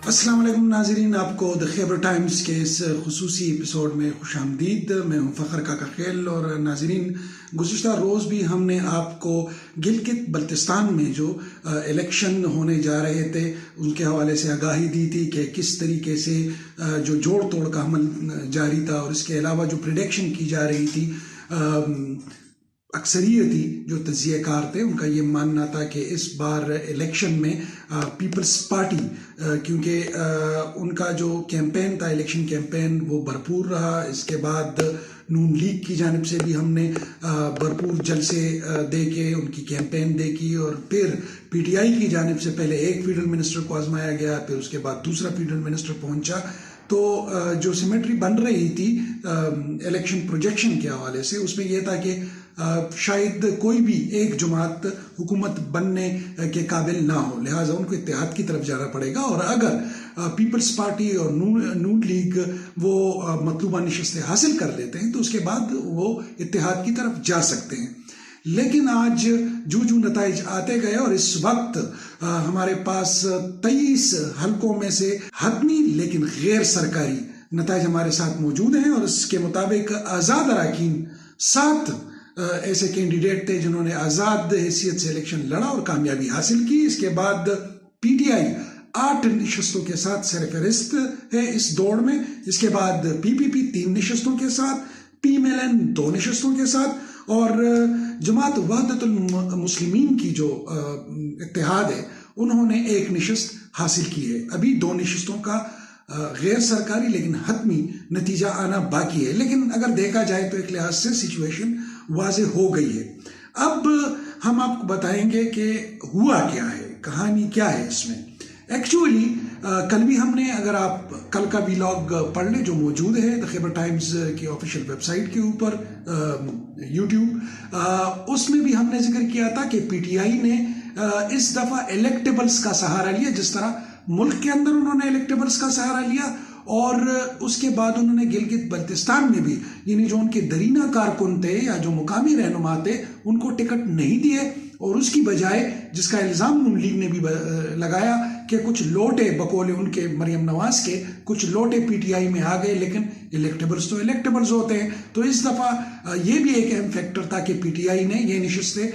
السلام علیکم ناظرین، آپ کو دی خیبر ٹائمز کے اس خصوصی ایپیسوڈ میں خوش آمدید۔ میں ہوں فخر کاکا خیل۔ اور ناظرین، گزشتہ روز بھی ہم نے آپ کو گلگت بلتستان میں جو الیکشن ہونے جا رہے تھے ان کے حوالے سے آگاہی دی تھی کہ کس طریقے سے جو جوڑ توڑ کا عمل جاری تھا، اور اس کے علاوہ جو پریڈکشن کی جا رہی تھی، اکثریتی جو تجزیہ کار تھے ان کا یہ ماننا تھا کہ اس بار الیکشن میں پیپلز پارٹی، کیونکہ ان کا جو کیمپین تھا، الیکشن کیمپین، وہ بھرپور رہا۔ اس کے بعد نون لیگ کی جانب سے بھی ہم نے بھرپور جلسے دیکھے، ان کی کیمپین دیکھی، اور پھر پی ٹی آئی کی جانب سے پہلے ایک فیڈرل منسٹر کو آزمایا گیا، پھر اس کے بعد دوسرا فیڈرل منسٹر پہنچا۔ تو جو سیمیٹری بن رہی تھی الیکشن پروجیکشن کے حوالے سے، اس میں یہ تھا کہ شاید کوئی بھی ایک جماعت حکومت بننے کے قابل نہ ہو، لہٰذا ان کو اتحاد کی طرف جانا پڑے گا، اور اگر پیپلز پارٹی اور نون لیگ وہ مطلوبہ نشستیں حاصل کر لیتے ہیں تو اس کے بعد وہ اتحاد کی طرف جا سکتے ہیں۔ لیکن آج جو نتائج آتے گئے، اور اس وقت ہمارے پاس 23 حلقوں میں سے حتمی لیکن غیر سرکاری نتائج ہمارے ساتھ موجود ہیں، اور اس کے مطابق آزاد اراکین 7 ایسے کینڈیڈیٹ تھے جنہوں نے آزاد حیثیت سے الیکشن لڑا اور کامیابی حاصل کی۔ اس کے بعد پی ٹی آئی 8 نشستوں کے ساتھ سر فہرست ہے اس دوڑ میں۔ اس کے بعد پی پی پی 3 نشستوں کے ساتھ، پی ایم ایل این 2 نشستوں کے ساتھ، اور جماعت وحدت المسلمین کی جو اتحاد ہے انہوں نے 1 نشست حاصل کی ہے۔ ابھی 2 نشستوں کا غیر سرکاری لیکن حتمی نتیجہ آنا باقی ہے، لیکن اگر دیکھا جائے تو ایک لحاظ سے سچویشن واضح ہو گئی ہے۔ اب ہم آپ کو بتائیں گے کہ ہوا کیا ہے، کہانی کیا ہے اس میں۔ ایکچولی کل بھی ہم نے، اگر آپ کل کا ویلاگ پڑھ لیں جو موجود ہے دی خیبر ٹائمز کی آفیشیل ویب سائٹ کے اوپر یوٹیوب، اس میں بھی ہم نے ذکر کیا تھا کہ پی ٹی آئی نے اس دفعہ الیکٹیبلز کا سہارا لیا، جس طرح ملک کے اندر انہوں نے الیکٹیبلز کا سہارا لیا، اور اس کے بعد انہوں نے گلگت بلتستان میں بھی، یعنی جو ان کے درینہ کارکن تھے یا جو مقامی رہنما تھے، ان کو ٹکٹ نہیں دیے، اور اس کی بجائے جس کا الزام نون لیگ نے بھی لگایا کہ کچھ لوٹے، بقول ان کے مریم نواز کے کچھ لوٹے پی ٹی آئی میں آ گئے، لیکن الیکٹیبلز تو الیکٹیبلز ہوتے ہیں۔ تو اس دفعہ یہ بھی ایک اہم فیکٹر تھا کہ پی ٹی آئی نے یہ نشستیں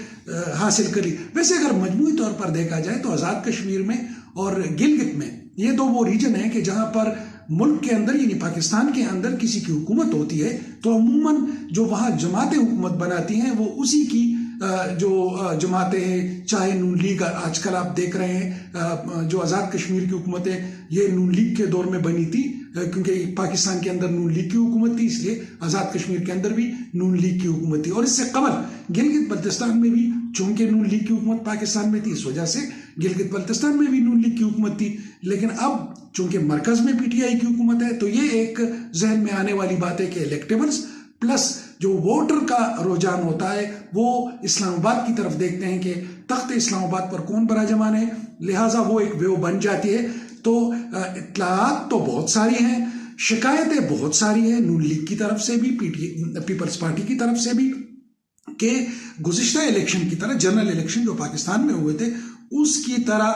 حاصل کری۔ ویسے اگر مجموعی طور پر دیکھا جائے تو آزاد کشمیر میں اور گلگت میں یہ تو وہ ریجن ہے کہ جہاں پر ملک کے اندر، یعنی پاکستان کے اندر کسی کی حکومت ہوتی ہے تو عموماً جو وہاں جماعتیں حکومت بناتی ہیں وہ اسی کی جو جماعتیں ہیں، چاہے نون لیگ، آج کل آپ دیکھ رہے ہیں جو آزاد کشمیر کی حکومت ہے یہ نون لیگ کے دور میں بنی تھی، کیونکہ پاکستان کے اندر نون لیگ کی حکومت تھی، اس لیے آزاد کشمیر کے اندر بھی نون لیگ کی حکومت تھی، اور اس سے قبل گلگت بلتستان میں بھی چونکہ نون لیگ کی حکومت پاکستان میں تھی، اس وجہ سے گلگت بلتستان میں بھی نون لیگ کی حکومت تھی۔ لیکن اب چونکہ مرکز میں پی ٹی آئی کی حکومت ہے تو یہ ایک ذہن میں آنے والی بات ہے کہ الیکٹیبلز پلس جو ووٹر کا رجحان ہوتا ہے وہ اسلام آباد کی طرف دیکھتے ہیں کہ تخت اسلام آباد پر کون براجمان ہے، لہٰذا وہ ایک ویو بن جاتی ہے۔ تو اطلاعات تو بہت ساری ہیں، شکایتیں بہت ساری ہیں نون لیگ کی طرف سے بھی، پیپلز پارٹی کی طرف سے بھی، کہ گزشتہ الیکشن کی طرح، جنرل الیکشن جو پاکستان میں ہوئے تھے اس کی طرح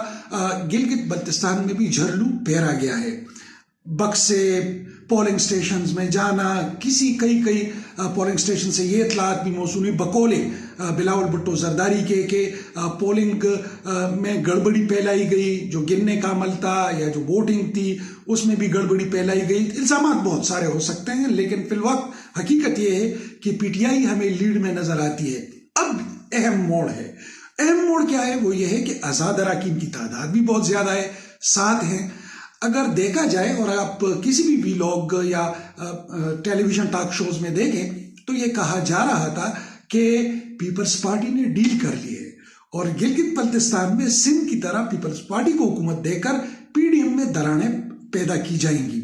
گلگت بلتستان میں بھی جھرلو پھیرا گیا ہے۔ بکسے، پولنگ سٹیشنز میں جانا، کئی پولنگ سٹیشن سے یہ اطلاعات بھی موصول ہوئی بقولے بلاول بھٹو زرداری کے کہ پولنگ میں گڑبڑی پھیلائی گئی، جو گننے کا عمل تھا یا جو ووٹنگ تھی اس میں بھی گڑبڑی پھیلائی گئی۔ الزامات بہت سارے ہو سکتے ہیں، لیکن فی الوقت حقیقت یہ ہے کہ پی ٹی آئی ہمیں لیڈ میں نظر آتی ہے۔ اب اہم موڑ ہے، اہم موڑ کیا ہے؟ وہ یہ ہے کہ آزاد اراکین کی تعداد بھی بہت زیادہ ہے، 7 ہیں۔ اگر دیکھا جائے، اور آپ کسی بھی ویلاگ یا ٹیلی ویژن ٹاک شوز میں دیکھیں تو یہ کہا جا رہا تھا کہ پیپلز پارٹی نے ڈیل کر لی ہے، اور گلگت بلتستان میں سندھ کی طرح پیپلز پارٹی کو حکومت دے کر پی ڈی ایم میں دراڑیں پیدا کی جائیں گی۔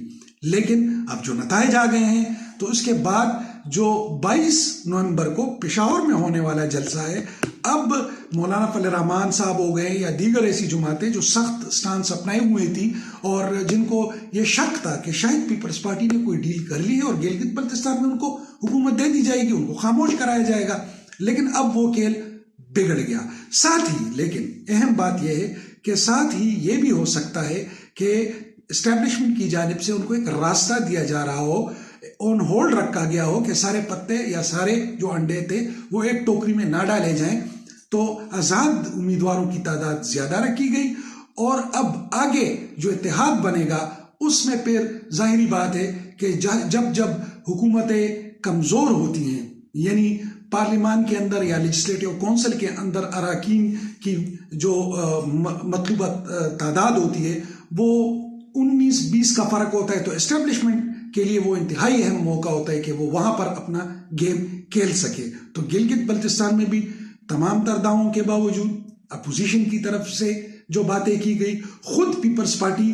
لیکن اب جو نتائج آ گئے ہیں تو اس کے بعد جو 22 نومبر کو پشاور میں ہونے والا جلسہ ہے، اب مولانا فضل الرحمان صاحب ہو گئے یا دیگر ایسی جماعتیں جو سخت سٹانس اپنائے ہوئے تھی اور جن کو یہ شک تھا کہ شاید پیپلز پارٹی نے کوئی ڈیل کر لی ہے اور گلگت بلتستان میں ان کو حکومت دے دی جائے گی، ان کو خاموش کرایا جائے گا، لیکن اب وہ کھیل بگڑ گیا۔ ساتھ ہی لیکن اہم بات یہ ہے کہ ساتھ ہی یہ بھی ہو سکتا ہے کہ اسٹیبلشمنٹ کی جانب سے ان کو ایک راستہ دیا جا رہا ہو, آن ہولڈ رکھا گیا ہو کہ سارے پتے یا سارے جو انڈے تھے وہ ایک ٹوکری میں نہ ڈالے جائیں. تو آزاد امیدواروں کی تعداد زیادہ رکھی گئی, اور اب آگے جو اتحاد بنے گا اس میں پھر ظاہری بات ہے کہ جب حکومتیں کمزور ہوتی ہیں, یعنی پارلیمان کے اندر یا لیجسلیٹو کونسل کے اندر اراکین کی جو مطلوبہ تعداد ہوتی ہے وہ 19-20 کا فرق ہوتا ہے, تو اسٹیبلشمنٹ کے لیے وہ انتہائی اہم موقع ہوتا ہے کہ وہ وہاں پر اپنا گیم کھیل سکے. تو گلگت بلتستان میں بھی تمام تر دعووں کے باوجود اپوزیشن کی طرف سے جو باتیں کی گئی, خود پیپلز پارٹی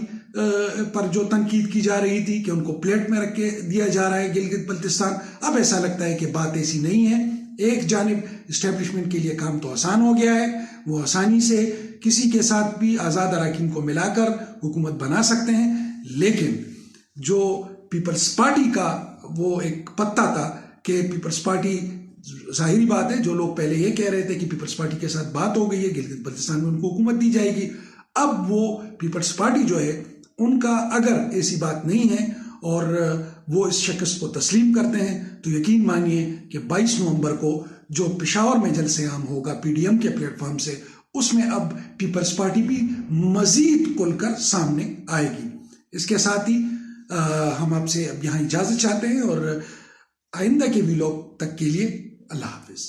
پر جو تنقید کی جا رہی تھی کہ ان کو پلیٹ میں رکھ کے دیا جا رہا ہے گلگت بلتستان, اب ایسا لگتا ہے کہ بات ایسی نہیں ہے. ایک جانب اسٹیبلشمنٹ کے لیے کام تو آسان ہو گیا ہے, وہ آسانی سے کسی کے ساتھ بھی آزاد اراکین کو ملا کر حکومت بنا سکتے ہیں, لیکن جو پیپلز پارٹی کا وہ ایک پتہ تھا کہ پیپلز پارٹی, ظاہری بات ہے جو لوگ پہلے یہ کہہ رہے تھے کہ پیپلز پارٹی کے ساتھ بات ہو گئی ہے, گلگت بلتستان میں ان کو حکومت دی جائے گی, اب وہ پیپلز پارٹی جو ہے ان کا اگر ایسی بات نہیں ہے اور وہ اس شکست کو تسلیم کرتے ہیں تو یقین مانیے کہ 22 نومبر کو جو پشاور میں جلسہ عام ہوگا پی ڈی ایم کے پلیٹ فارم سے, اس میں اب پیپلز پارٹی بھی مزید کھل کر سامنے آئے گی. اس کے ساتھ ہی ہم آپ سے اب یہاں اجازت چاہتے ہیں, اور آئندہ کے ویلاگ تک کے لیے اللہ حافظ.